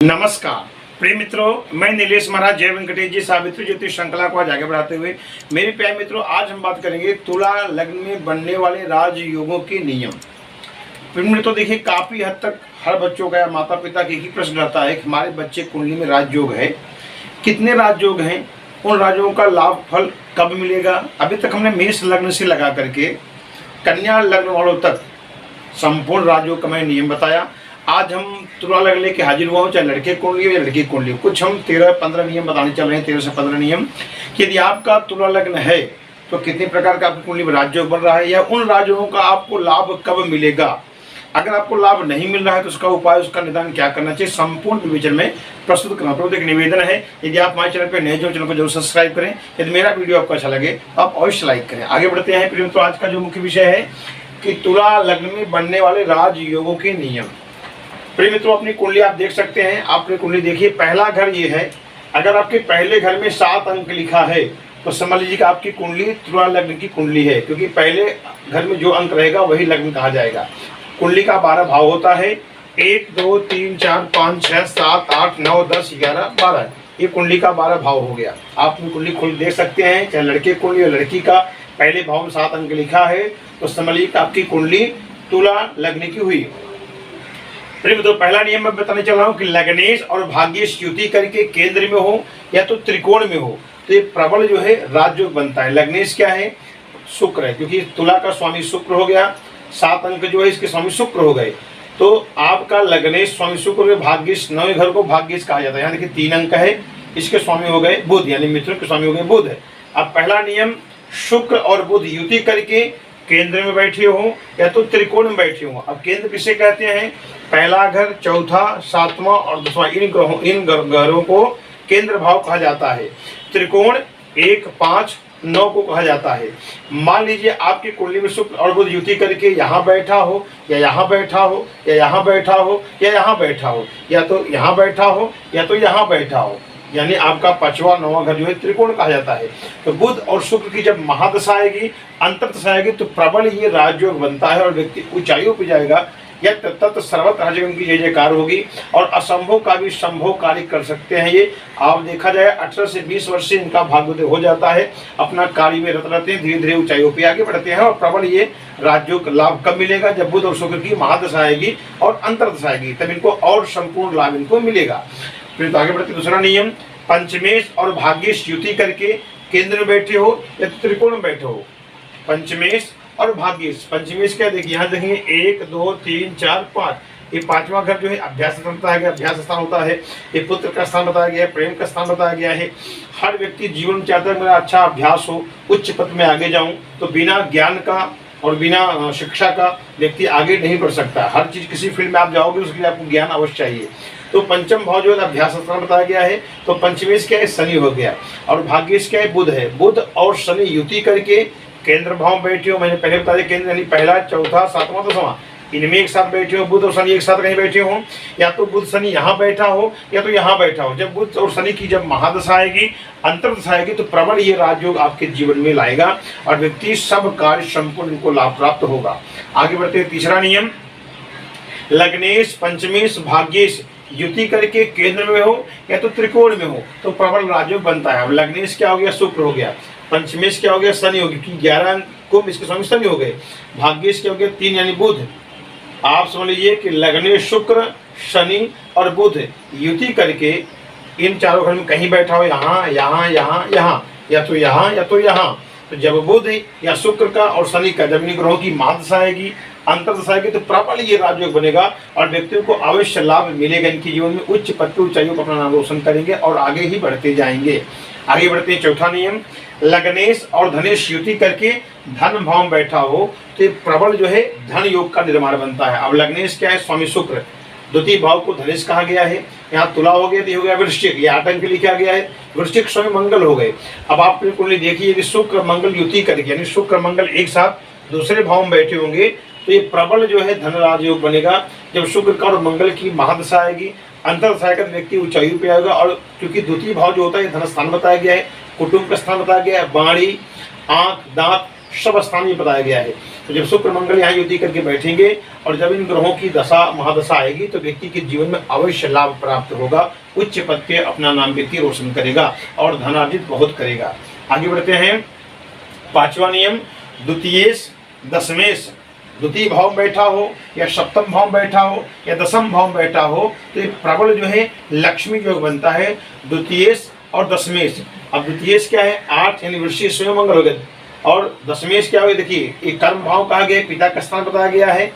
नमस्कार प्रिय मित्रों, मैं नीलेश महाराज जय वेंकटेश जी सावित्री ज्योतिष श्रृंखला को आज आगे बढ़ाते हुए मेरे प्यारे मित्रों, आज हम बात करेंगे तुला लग्न में बनने वाले राजयोगों के नियम। प्रिय मित्रों, देखिए काफी हद तक हर बच्चों का या माता पिता का एक ही प्रश्न रहता है कि हमारे बच्चे कुंडली में राजयोग है, कितने राजयोग हैं, उन राजयोगों का लाभ फल कब मिलेगा। अभी तक हमने मेष लग्न से लगा करके कन्या लग्न वालों तक संपूर्ण राजयोग का मैंने नियम बताया। आज हम तुला लग्न लेके हाजिर हुआ हूँ, चाहे लड़के कुंडली हो या लड़की कुंडली हो। कुछ हम 13-15 नियम बताने चल रहे हैं, 13 से 15 नियम कि यदि आपका तुला लग्न है तो कितने प्रकार का आपकी कुंडली में राजयोग बन रहा है या उन राजयोगों का आपको लाभ कब मिलेगा। अगर आपको लाभ नहीं मिल रहा है तो उसका उपाय, उसका निदान क्या करना चाहिए, संपूर्ण विवेचन में प्रस्तुत करना। तो एक निवेदन है, यदि आप हमारे चैनल पर नए जो, चैनल को जरूर सब्सक्राइब करें। यदि मेरा वीडियो आपको अच्छा लगे तो आप अवश्य लाइक करें। आगे बढ़ते हैं प्रिय मित्रों, आज का जो मुख्य विषय है कि तुला लग्न में बनने वाले राजयोगों के नियम। प्रिय मित्रों, अपनी कुंडली आप देख सकते हैं। आपने कुंडली देखिए, पहला घर ये है। अगर आपके पहले घर में 7 अंक लिखा है तो समझ लीजिए कि आपकी कुंडली तुला लग्न की कुंडली है, क्योंकि पहले घर में जो अंक रहेगा वही लग्न कहा जाएगा। कुंडली का 12 भाव होता है, 1 2 3 4 5 6 7 8 9 10 11 12। ये कुंडली का 12 भाव हो गया। आप अपनी कुंडली खुद देख सकते हैं, चाहे लड़के कुंडली या लड़की का पहले भाव में 7 अंक लिखा है तो समझ लीजिए कि आपकी कुंडली तुला लग्न की हुई। तो पहला नियम मैं बताने चल रहा हूँ कि लग्नेश और भाग्येश युति करके केंद्र में हो या तो त्रिकोण में हो तो ये प्रबल जो है राजयोग बनता है। लग्नेश क्या है? शुक्र है, क्योंकि तुला का स्वामी शुक्र हो गया। 7 अंक जो है इसके स्वामी शुक्र हो गए, तो आपका लग्नेश स्वामी शुक्र, भाग्येश 9वें घर को भाग्येश कहा जाता है। यहाँ देखिए 3 अंक है, इसके स्वामी हो गए बुध, यानी मित्रों के स्वामी हो गए बुध है। अब पहला नियम, शुक्र और बुध युति करके केंद्र में बैठे हो या तो त्रिकोण में बैठे हो। अब केंद्र किसे कहते हैं? पहला घर, चौथा, 7वां और 10वां, इन घरों को केंद्र भाव कहा जाता है। त्रिकोण 1 5 9 को कहा जाता है। मान लीजिए आपकी कुंडली में शुक्र और बुध युति करके यहाँ बैठा हो या यहाँ बैठा हो या यहाँ बैठा हो या यहाँ बैठा हो या तो यहाँ बैठा हो या तो यहाँ बैठा हो, यानी आपका 5वां 9वां घर जो है त्रिकोण कहा जाता है। तो बुध और शुक्र की जब महादशा आएगी, अंतर्दशा आएगी, तो प्रबल ये राजयोग बनता है और व्यक्ति ऊंचाइयों पे जाएगा। या तत्त सर्वत्र राजयोग की जय जयकार होगी और असंभव का भी संभव कार्य कर सकते हैं। ये आप देखा जाए 18 से 20 वर्ष से इनका भाग्योदय हो जाता है, अपना कार्य में रत रहते हैं, धीरे धीरे ऊंचाइयों पे आगे बढ़ते हैं। और प्रबल ये राजयोग लाभ कब मिलेगा? जब बुध और शुक्र की महादशा आएगी और अंतर्दशा आएगी, तब इनको और संपूर्ण लाभ इनको मिलेगा। फिर तो आगे बढ़ते दूसरा नियम, पंचमेश और भाग्येश युति करके केंद्र में बैठे हो या त्रिकोण में बैठे हो। पंचमेश और भाग्येश, पंचमेश क्या देखिए, यहाँ देखेंगे 1 2 3 4 5, ये 5वां घर जो है अभ्यास स्थान बताया गया, अभ्यास स्थान होता है। ये पुत्र का स्थान बताया गया है, प्रेम का स्थान बताया गया है। हर व्यक्ति जीवन में चाहता है मेरा अच्छा अभ्यास हो, उच्च पद में आगे जाऊं, तो बिना ज्ञान का और बिना शिक्षा का व्यक्ति आगे नहीं बढ़ सकता। हर चीज किसी फील्ड में आप जाओगे उसके लिए आपको ज्ञान अवश्य चाहिए। तो पंचम भाव जो है अभ्यास स्थान बताया गया है। तो पंचमेश क्या है? शनि हो गया, और भाग्येश क्या है? बुध है। बुध और शनि युति करके केंद्र भाव में बैठे हो। मैंने पहले बता दिया, केंद्र यानी पहला, चौथा, 7वां, 10वां, इनमें एक साथ बैठे हो। बुध और शनि एक साथ कहीं बैठे हो, या तो बुध शनि यहाँ बैठा हो या तो यहाँ बैठा हो। जब बुध और शनि की जब महादशा आएगी, अंतर्दशा आएगी, तो प्रबल ये राजयोग आपके जीवन में लाएगा और व्यक्ति सब कार्य संपूर्ण इनको लाभ प्राप्त होगा। आगे बढ़ते हैं तीसरा नियम, लग्नेश पंचमेश भाग्येश युति करके केंद्र में हो या तो त्रिकोण में हो तो प्रबल राजयोग बनता है। अब लग्नेश क्या हो गया? शुक्र हो गया। पंचमेश क्या हो गया? शनि हो गया, क्योंकि 11 अंक को इसके स्वामी शनि हो गए। भाग्येश क्या हो गया? 3 यानी बुध। आप समझ लीजिए कि लग्नेश शुक्र, शनि और बुध युति करके इन चारों घर में कहीं बैठा हो, यहाँ यहाँ यहाँ यहाँ, या तो यहाँ या तो यहाँ। तो जब बुध या शुक्र का और शनि का जब इन ग्रहों की महादशा आएगी, अंतर्दशा आएगी, तो प्रबल ये राजयोग बनेगा और व्यक्तियों को अवश्य लाभ मिलेगा। इनके जीवन में उच्च पद पर ऊंचाइयों पर अपना नाम रोशन करेंगे और आगे ही बढ़ते जाएंगे। आगे बढ़ते हैं चौथा नियम, लग्नेश और धनेश युति करके धन भाव में बैठा हो तो ये प्रबल जो है धन योग का निर्माण बनता है। अब लग्नेश क्या है? स्वामी शुक्र, द्वितीय भाव को धनेश कहा गया है। यहाँ तुला हो गया, हो गया वृश्चिक, ये 8 अंक लिखा गया है। वृश्चिक स्वामी मंगल हो गए। अब आप कुंडली देखिए कि शुक्र मंगल युति करके, यानी शुक्र मंगल एक साथ दूसरे भाव में बैठे होंगे, तो ये प्रबल जो है धन राजयोग बनेगा। जब शुक्र का और मंगल की महादशा आएगी, अंतर्दशा का व्यक्ति ऊंचाई पे आएगा। और क्योंकि द्वितीय भाव जो होता है धन स्थान बताया गया है, कुटुंब का स्थान बताया गया है, वाणी, आंख, दांत, शुभ स्थान में बताया गया है। तो जब शुक्र मंगल यहाँ युति करके बैठेंगे और जब इन ग्रहों की दशा महादशा आएगी तो व्यक्ति के जीवन में अवश्य लाभ प्राप्त होगा, उच्च पद पे अपना नाम व्यक्ति रोशन करेगा और धनार्जित बहुत करेगा। आगे बढ़ते हैं। पांचवा नियम, द्वितीयेश दशमेश, द्वितीय भाव में बैठा हो या सप्तम भाव में बैठा हो या दसम भाव में बैठा हो तो ये प्रबल जो है लक्ष्मी योग बनता है, द्वितीयेश और दशमेश। अब द्वितीयेश क्या है, 8 यानी वृश्चिक स्वयं मंगल हो गए, और दशमेश क्या हो गया, देखिए ये कर्म भाव कहा गया, पिता का स्थान बताया गया है।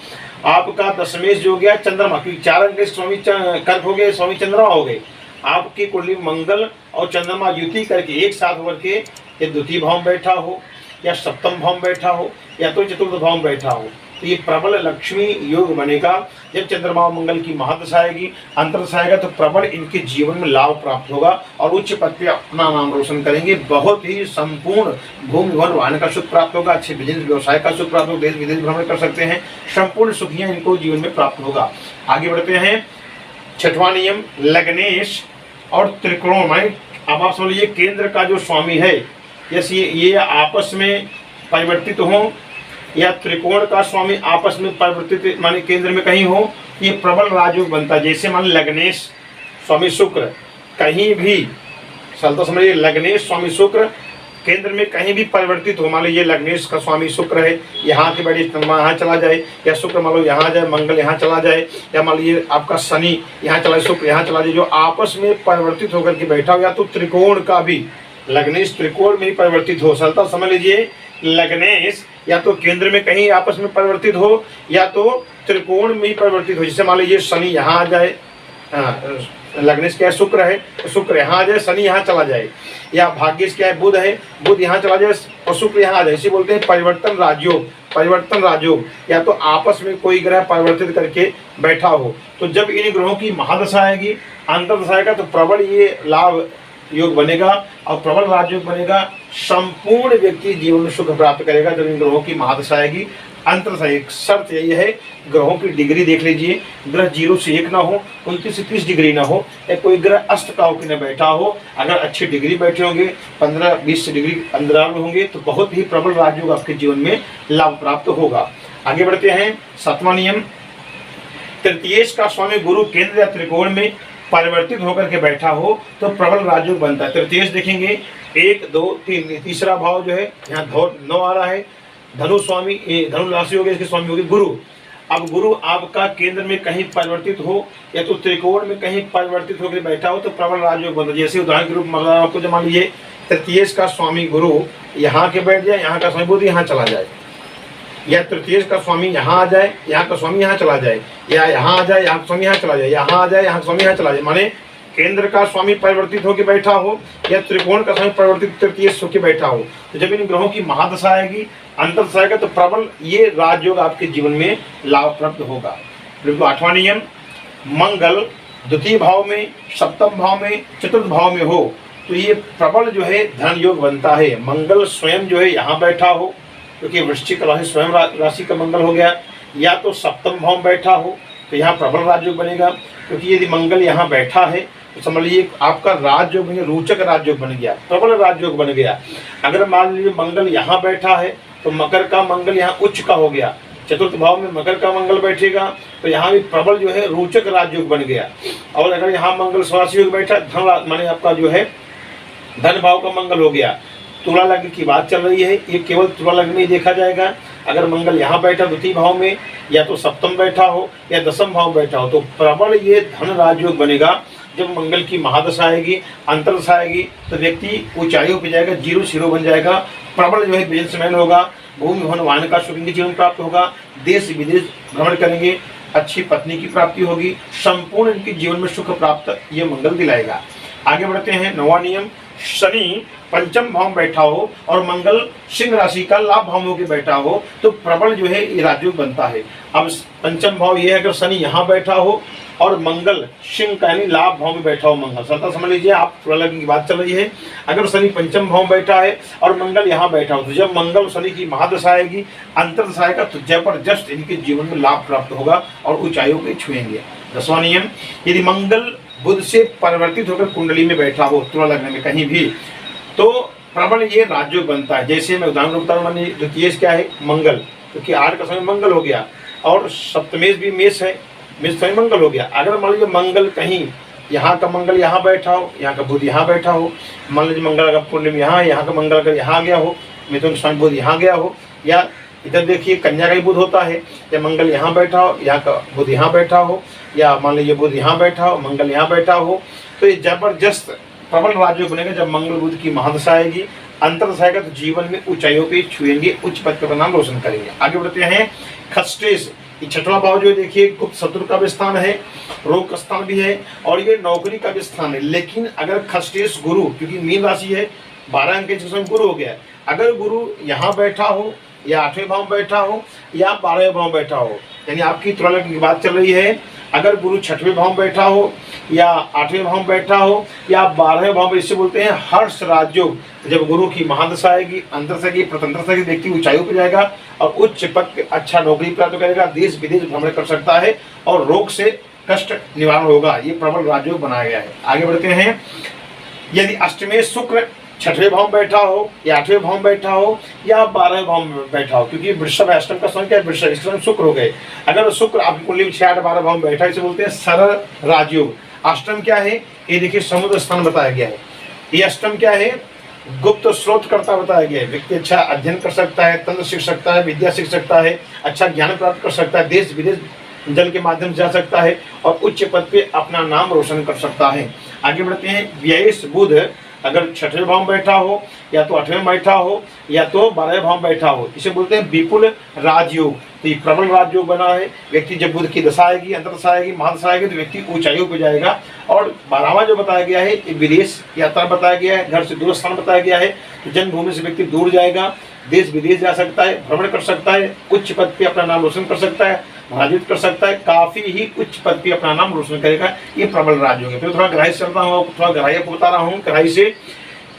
आपका दशमेश जो हो गया चंद्रमा, क्योंकि 4 अंक स्वामी कर्क हो गए, स्वामी चंद्रमा हो गए। आपकी कुंडली मंगल और चंद्रमा युति करके एक साथ होकर के ये द्वितीय भाव में बैठा हो या सप्तम भाव में बैठा हो या तो चतुर्थ भाव में बैठा हो तो ये प्रबल लक्ष्मी योग बनेगा। जब चंद्रमा मंगल की महादशा आएगी, अंतरदशा आएगा तो प्रबल इनके जीवन में लाभ प्राप्त होगा और उच्च पद पे अपना नाम रोशन करेंगे। बहुत ही संपूर्ण भूमि भवन वाहन का सुख प्राप्त होगा, अच्छे बिजनेस व्यवसाय का सुख प्राप्त होगा, देश विदेश भ्रमण कर सकते हैं, संपूर्ण सुखियां इनको जीवन में प्राप्त होगा। आगे बढ़ते हैं। छठवां नियम, लग्नेश और त्रिकोण, माने अब आप समझिए केंद्र का जो स्वामी है, यस ये आपस में परिवर्तित हो या त्रिकोण का स्वामी आपस में परिवर्तित माने केंद्र में कहीं हो, ये प्रबल राजयोग बनता है। जैसे मान लग्नेश स्वामी शुक्र कहीं भी, चलता समझिए लग्नेश स्वामी शुक्र केंद्र में कहीं भी परिवर्तित हो, मान लीजिए लग्नेश का स्वामी शुक्र है, यहाँ के बड़ी चंद्रमा यहाँ चला जाए या शुक्र मान लो यहाँ जाए, मंगल यहाँ चला जाए, या मान लीजिए आपका शनि यहाँ चला जाए, शुक्र यहाँ चला जाए, जो आपस में परिवर्तित होकर के बैठा हो, या तो त्रिकोण का भी लग्नेश त्रिकोण में ही परिवर्तित हो, चलता समझ लीजिए लग्नेश या तो केंद्र में कहीं आपस में परिवर्तित हो या तो त्रिकोण में ही परिवर्तित हो। जैसे मान लीजिए शनि यहाँ आ जाए, लग्नेश क्या है शुक्र है, तो शुक्र यहाँ आ जाए, शनि यहाँ चला जाए, या भाग्येश क्या है बुध है, बुध यहाँ चला जाए और शुक्र यहाँ आ जाए, इसे बोलते हैं परिवर्तन राजयोग। परिवर्तन राजयोग या तो आपस में कोई ग्रह परिवर्तित करके बैठा हो, तो जब इन ग्रहों की महादशा आएगी, अंतर्दशा आएगा तो प्रबल ये लाभ योग बनेगा और प्रबल राजयोग बनेगा। संपूर्ण व्यक्ति जीवन में सुख प्राप्त करेगा जब इन ग्रहों की महादशा आएगी, अंतर्दशा। एक शर्त यही है, ग्रहों की डिग्री देख लीजिए, ग्रह 0 से 1 ना हो, 29 से 30 डिग्री ना हो, या कोई ग्रह अस्त का होकर न बैठा हो। अगर अच्छी डिग्री बैठे होंगे, 15-20 डिग्री अंतराल में होंगे तो बहुत ही प्रबल राजयोग आपके जीवन में लाभ प्राप्त होगा। आगे बढ़ते हैं। 7वां नियम, तृतीयेश का स्वामी गुरु केंद्र या त्रिकोण में परिवर्तित होकर के बैठा हो तो प्रबल राजयोग बनता है। तृतीयेश देखेंगे 1, 2, 3, तीसरा भाव जो है यहाँ 9 आ रहा है, धनु स्वामी, धनु राशि हो गया, इसके स्वामी हो गए गुरु। अब गुरु आपका केंद्र में कहीं परिवर्तित हो या तो त्रिकोण में कहीं परिवर्तित होकर बैठा हो तो प्रबल राजयोग बनता है। जैसे उदाहरण के रूप में आपको मान लीजिए तृतीयेश का स्वामी गुरु यहाँ के बैठ जाए, यहाँ का स्वामी बुध यहाँ चला जाए, या तृतीयेश का स्वामी यहाँ आ जाए, यहाँ का स्वामी यहाँ चला जाए, या यहाँ आ जाए, यहाँ का स्वामी यहाँ चला जाए, यहाँ आ जाए, यहाँ का स्वामी यहाँ चला जाए, माने केंद्र का स्वामी परिवर्तित होकर बैठा हो या त्रिकोण का स्वामी परिवर्तित तृतीयेश होकर बैठा हो, तो जब इन ग्रहों की महादशा आएगी, अंतर्दशा आएगा तो प्रबल ये राजयोग आपके जीवन में लाभ प्राप्त होगा। 8वां नियम, मंगल द्वितीय भाव में, सप्तम भाव में, चतुर्थ भाव में हो तो ये प्रबल जो है धन योग बनता है। मंगल स्वयं जो है यहाँ बैठा हो, क्योंकि वृश्चिक राशि स्वयं राशि का मंगल हो गया, या तो सप्तम भाव में बैठा हो तो यहाँ प्रबल राजयोग बनेगा, क्योंकि यदि मंगल यहाँ बैठा है तो समझ लीजिए आपका राजयोग बन गया, रोचक राजयोग बन गया, प्रबल राजयोग बन गया। अगर मान लीजिए मंगल यहाँ बैठा है तो मकर का मंगल यहाँ उच्च का हो गया, चतुर्थ भाव में मकर का मंगल बैठेगा तो यहाँ भी प्रबल जो है रोचक राजयोग बन गया। और अगर यहाँ मंगल स्वराशि योग बैठा, धन माने आपका जो है धन भाव का मंगल हो गया। तुला लग्न की बात चल रही है, ये केवल तुला लग्न में ही देखा जाएगा। अगर मंगल यहाँ बैठा द्वितीय भाव में या तो सप्तम बैठा हो या दसम भाव बैठा हो तो प्रबल ये धन राजयोग बनेगा। जब मंगल की महादशा आएगी, अंतर्दशा आएगी तो व्यक्ति ऊंचाइयों पे जाएगा, 0 बन जाएगा, प्रबल जो है बिजनेसमैन होगा, भूमि भवन वाहन का सुख जीवन प्राप्त होगा, देश विदेश भ्रमण करेंगे, अच्छी पत्नी की प्राप्ति होगी, संपूर्ण इनके जीवन में सुख प्राप्त ये मंगल दिलाएगा। आगे बढ़ते हैं। 9वां नियम, शनि पंचम भाव में बैठा हो और मंगल सिंह राशि का लाभ भाव में बैठा हो तो प्रबल जो है ये राजयोग बनता है। अब पंचम भाव ये है, अगर शनि यहाँ बैठा हो और मंगल सिंह का यानी लाभ भाव में बैठा हो, मंगल सत्ता समझ लीजिए, आप लग्न की बात चल रही है। अगर शनि पंचम भाव में बैठा है और मंगल यहाँ बैठा हो तो जब मंगल शनि की महादशा आएगी, अंतर्दशा आएगा तो जबरदस्त इनके जीवन में लाभ प्राप्त होगा और ऊंचाइयों को छुएंगे। 10वां नियम, यदि मंगल बुध से परिवर्तित होकर कुंडली में बैठा हो तुला लग्न में कहीं भी तो प्रबल ये राजयोग बनता है। जैसे मैं उदाहरण बता रहा हूँ, मानिए द्वितीय क्या है, मंगल, क्योंकि 8 का समय मंगल हो गया, और सप्तमेश भी मेष है, मेष समय मंगल हो गया। अगर मान लीजिए मंगल कहीं, यहाँ का मंगल यहाँ बैठा हो, यहाँ का बुध यहाँ बैठा हो, मान लीजिए मंगल अगर पूर्णिम यहाँ, यहाँ का मंगल अगर यहाँ गया हो, मिथुन स्वामी बुध यहाँ गया हो, या इधर देखिए कन्या का ही बुध होता है, या मंगल यहाँ बैठा हो, यहाँ का बुध यहाँ बैठा हो, या मान लीजिए बुध यहाँ बैठा हो, मंगल यहाँ बैठा हो, तो ये जबरदस्त प्रबल राजयोग बनेगा। जब मंगल बुध की महादशा आएगी, अंतरदशा आएगा, तो जीवन में ऊंचाइयों पे छुएंगे, उच्च पद पर नाम रोशन करेंगे। आगे बढ़ते हैं। खस्टेश, ये छठवां भाव जो देखिए गुप्त शत्रु का भी स्थान है, रोग का स्थान भी है, और ये नौकरी का भी स्थान है। लेकिन अगर खस्टेश गुरु, क्योंकि मीन राशि है, 12 अंक के गुरु हो गया, अगर गुरु यहाँ बैठा हो, या 8वें भाव में बैठा हो, या 12वें भाव में बैठा हो, यानी आपकी तुला लग्न की बात चल रही है, अगर गुरु 6वें भाव में बैठा हो, या 8वें भाव में बैठा हो, या 12वें भाव में, इससे बोलते हैं हर्ष राजयोग। जब गुरु की महादशा आएगी, अंतरदशा की, प्रतंत्रता की, व्यक्ति ऊंचाइयों पर जाएगा और उच्च पद पे अच्छा नौकरी प्राप्त करेगा, देश विदेश भ्रमण कर सकता है, और रोग से कष्ट निवारण होगा। ये प्रबल राजयोग बनाया गया है। आगे बढ़ते हैं। यदि अष्टमेश शुक्र 6वें भाव में बैठा हो, या 8वें भाव में बैठा हो, या 12वें भाव में बैठा हो, क्योंकि वृषभ अष्टम का समय क्या है, वृषभ, इसके समय शुक्र हो गए। अगर शुक्र आपकी कुंडली में 6, 8, 12 भाव में बैठा है, इसे बोलते हैं सरल राजयोग। अष्टम क्या है, ये देखिए समुद्र स्थान बताया गया है। ये अष्टम क्या है, गुप्त स्रोत करता बताया गया है। व्यक्ति अच्छा अध्ययन कर सकता है, तंत्र सीख सकता है, विद्या सीख सकता है, अच्छा ज्ञान प्राप्त कर सकता है, देश विदेश जल के माध्यम से जा सकता है, और उच्च पद पे अपना नाम रोशन कर सकता है। आगे बढ़ते हैं। व्ययेश बुध अगर 6वें भाव में बैठा हो, या तो 8वें में बैठा हो, या तो 12वें भाव में बैठा हो, इसे बोलते हैं विपुल राजयोग। तो ये प्रबल राजयोग बना है। व्यक्ति जब बुध की दशा आएगी, अंतरदशा आएगी, महादशा आएगी, तो व्यक्ति ऊंचाइयों पर जाएगा। और 12वां जो बताया गया है, ये विदेश यात्रा बताया गया है, घर से दूर स्थान बताया गया है। तो जन्मभूमि से व्यक्ति दूर जाएगा, देश विदेश जा सकता है, भ्रमण कर सकता है, उच्च पद पे अपना नाम रोशन कर सकता है, राजनीति कर सकता है, काफी ही उच्च पद पे अपना नाम रोशन करेगा। ये प्रबल राजयोग है। फिर थोड़ा गहराई से चलता हूँ, थोड़ा गहराई बता रहा हूँ। गहराई से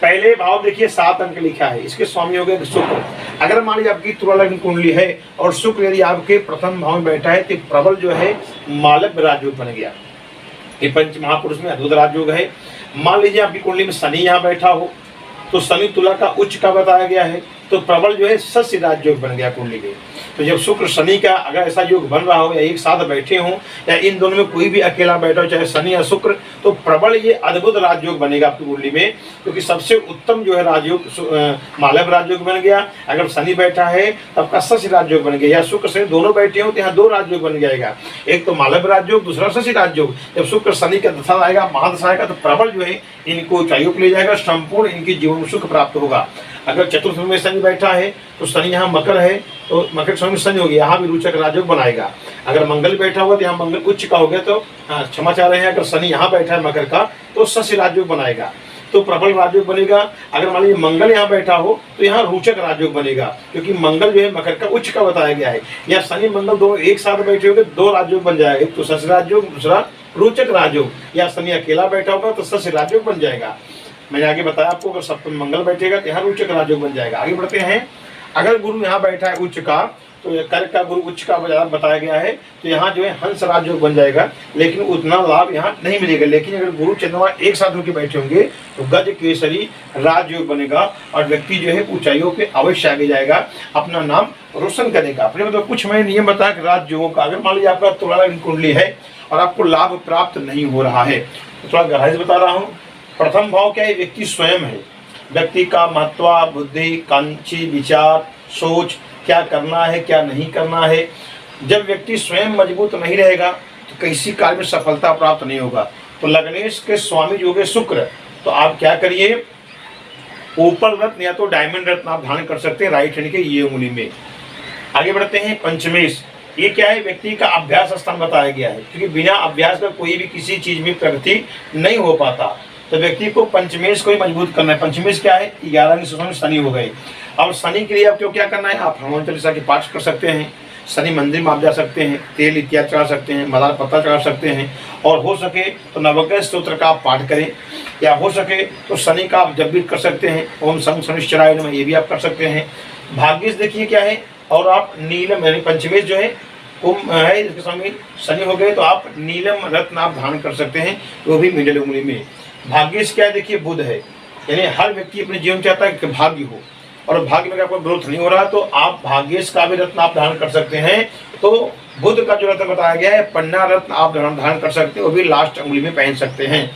पहले भाव देखिए 7 अंक लिखा है, इसके स्वामी हो गए शुक्र। अगर मान लीजिए आपकी तुला लग्न कुंडली है और शुक्र यदि आपके प्रथम भाव में बैठा है, तो प्रबल जो है मालव राजयोग बन गया। ये पंच महापुरुष में अद्भुत राजयोग है। मान लीजिए आपकी कुंडली में शनि यहाँ बैठा हो, तो शनि तुला का उच्च का बताया गया है, तो प्रबल जो है सस्य राजयोग बन गया कुंडली में। तो जब शुक्र शनि का अगर ऐसा योग बन रहा हो, या एक साथ बैठे हों, या इन दोनों में कोई भी अकेला बैठा हो, चाहे शनि या शुक्र, तो प्रबल ये अद्भुत राजयोग बनेगा आपकी कुंडली में। क्योंकि सबसे उत्तम जो है राजयोग मालव राजयोग बन गया। अगर शनि बैठा है तो आपका सस्य राजयोग बन गया, या शुक्र शनि दोनों बैठे हो तो यहाँ 2 राजयोग बन जाएगा, एक तो मालव राजयोग, दूसरा सस्य राजयोग। जब शुक्र शनि का दशा आएगा, महादशा आएगा, तो प्रबल जो है इनको ऊंचाइयों पर ले जाएगा, संपूर्ण इनके जीवन में सुख प्राप्त होगा। अगर चतुर्थ में शनि बैठा है, तो शनि यहाँ मकर है, तो मकर स्वामी शनि हो गया, यहाँ भी रोचक राजयोग बनाएगा। अगर मंगल बैठा होगा तो यहाँ मंगल उच्च का हो गया, तो क्षमा चाह रहे हैं, अगर शनि यहाँ बैठा है मकर का, तो सस्य राजयोग बनाएगा, तो प्रबल राजयोग बनेगा। अगर मान लीजिए मंगल यहाँ बैठा हो, तो यहाँ रोचक राजयोग बनेगा, क्योंकि मंगल जो है मकर का उच्च का बताया गया है। या शनि मंगल दोनों एक साथ बैठे होंगे, 2 राजयोग बन जाएगा, एक तो सस्य राजयोग, दूसरा रोचक राजयोग। या शनि अकेला बैठा होगा तो सस्य राजयोग बन जाएगा। मैंने आगे बताया आपको, अगर सप्तम मंगल बैठेगा तो यहाँ रोचक राजयोग बन जाएगा। आगे बढ़ते हैं। अगर गुरु यहाँ बैठा है उच्च का, तो कर्क का गुरु उच्च का बताया गया है, तो यहाँ जो है हंस राजयोग बन जाएगा, लेकिन उतना लाभ यहाँ नहीं मिलेगा। लेकिन अगर गुरु चंद्रमा एक साथ होकर बैठे होंगे, तो गज केसरी राजयोग बनेगा, और व्यक्ति जो है ऊंचाइयों पे अवश्य आगे जाएगा, अपना नाम रोशन करेगा। अपने मतलब कुछ मैं नियम बताया कि राजयोगों का। अगर मान लीजिए आपका तुला लग्न कुंडली है और आपको लाभ प्राप्त नहीं हो रहा है, तो थोड़ा गहराई से बता रहा हूँ। प्रथम भाव क्या है, व्यक्ति स्वयं है। व्यक्ति का महत्व, बुद्धि, कांची, विचार, सोच, क्या करना है क्या नहीं करना है। जब व्यक्ति स्वयं मजबूत नहीं रहेगा, तो किसी कार्य में सफलता प्राप्त नहीं होगा। तो लग्नेश के स्वामी जो है शुक्र, तो आप क्या करिए, ऊपर रत्न या तो डायमंड रत्न आप धारण कर सकते हैं राइट हैंड के ये उंगली में। आगे बढ़ते हैं। पंचमेश, ये क्या है, व्यक्ति का अभ्यास स्थान बताया गया है, क्योंकि बिना अभ्यास का कोई भी किसी चीज में प्रगति नहीं हो पाता। तो व्यक्ति को पंचमेश को ही मजबूत करना है। पंचमेश क्या है, 11वें स्थान में शनि हो गए। अब शनि के लिए आपको क्या करना है, आप हनुमान चालीसा के पाठ कर सकते हैं, शनि मंदिर में आप जा सकते हैं, तेल इत्यादि चढ़ा सकते हैं, मदार पत्ता चढ़ा सकते हैं, और हो सके तो नवग्रह स्तोत्र का आप पाठ करें, या हो सके तो शनि का आप जब भी कर सकते हैं, ओम शं शनिश्चराय नमः, ये भी आप कर सकते हैं। भाग्येश देखिए क्या है, और आप नीलम यानी पंचमेश जो है कुंभ है, इसके स्वामी शनि हो गए, तो आप नीलम रत्न आप धारण कर सकते हैं, वो भी मिडिल उंगली में। भाग्येश क्या है, देखिए बुध है, यानी हर व्यक्ति अपने जीवन में चाहता है कि भाग्य हो, और भाग्य में आपका ग्रोथ नहीं हो रहा तो आप भाग्येश का भी रत्न आप धारण कर सकते हैं। तो बुध का जो रत्न बताया गया है पन्ना रत्न आप धारण कर सकते हैं, वो भी लास्ट अंगुली में पहन सकते हैं।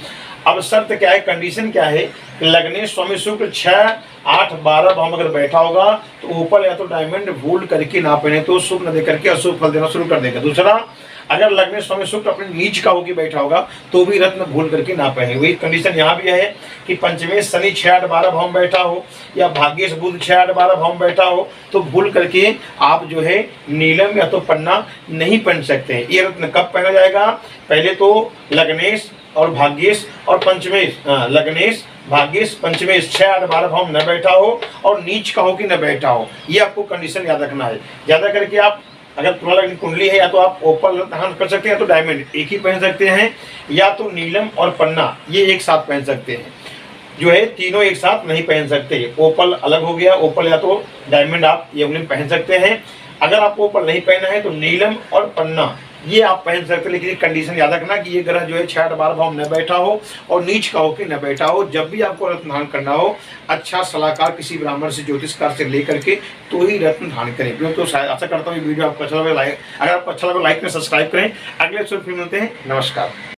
अब शर्त क्या है, कंडीशन क्या है कि लग्नेश स्वामी शुक्र 6, 8, 12 भाव में अगर बैठा होगा तो ऊपर या तो डायमंड भूल करके ना पहने तो शुभ न दे करके अशुभ फल देना शुरू कर देगा। दूसरा, अगर लग्नेश स्वामी शुक्र अपने नीच का होकर बैठा होगा तो भी रत्न भूल करके ना पहने। वही कंडीशन यहाँ भी है कि पंचमेश शनि 6, 8, 12 भाव में बैठा हो या भाग्येश बुध 6, 8, 12 भाव में बैठा हो तो भूल करके आप जो है नीलम या तो पन्ना नहीं पहन सकते हैं। ये रत्न कब पहना जाएगा, पहले तो लग्नेश और भाग्येश और पंचमेश, लग्नेश भाग्येश पंचमेश 6, 8, 12 भाव न बैठा हो और नीच का हो कि न बैठा हो, ये आपको कंडीशन याद रखना है। ज्यादा करके आप अगर तुला लग्न कुंडली है या तो आप ओपल धारण कर सकते हैं या तो डायमंड एक ही पहन सकते हैं, या तो नीलम और पन्ना ये एक साथ पहन सकते हैं। जो है तीनों एक साथ नहीं पहन सकते। ओपल अलग हो गया, ओपल या तो डायमंड आप ये उंगली में पहन सकते हैं। अगर आपको ओपल नहीं पहना है तो नीलम और पन्ना ये आप पहन सकते हैं, लेकिन कंडीशन याद रखना कि ये ग्रह जो है 6, 8, 12 भाव न बैठा हो और नीच का हो कि न बैठा हो। जब भी आपको रत्न धारण करना हो अच्छा सलाहकार किसी ब्राह्मण से ज्योतिषकार से लेकर के तो ही रत्न धारण करें। तो आशा करता हूँ वीडियो आपको अच्छा लगा, अगर आपको अच्छा लगा लाइक में सब्सक्राइब करें। अगले एपिसोड फिर मिलते हैं, नमस्कार।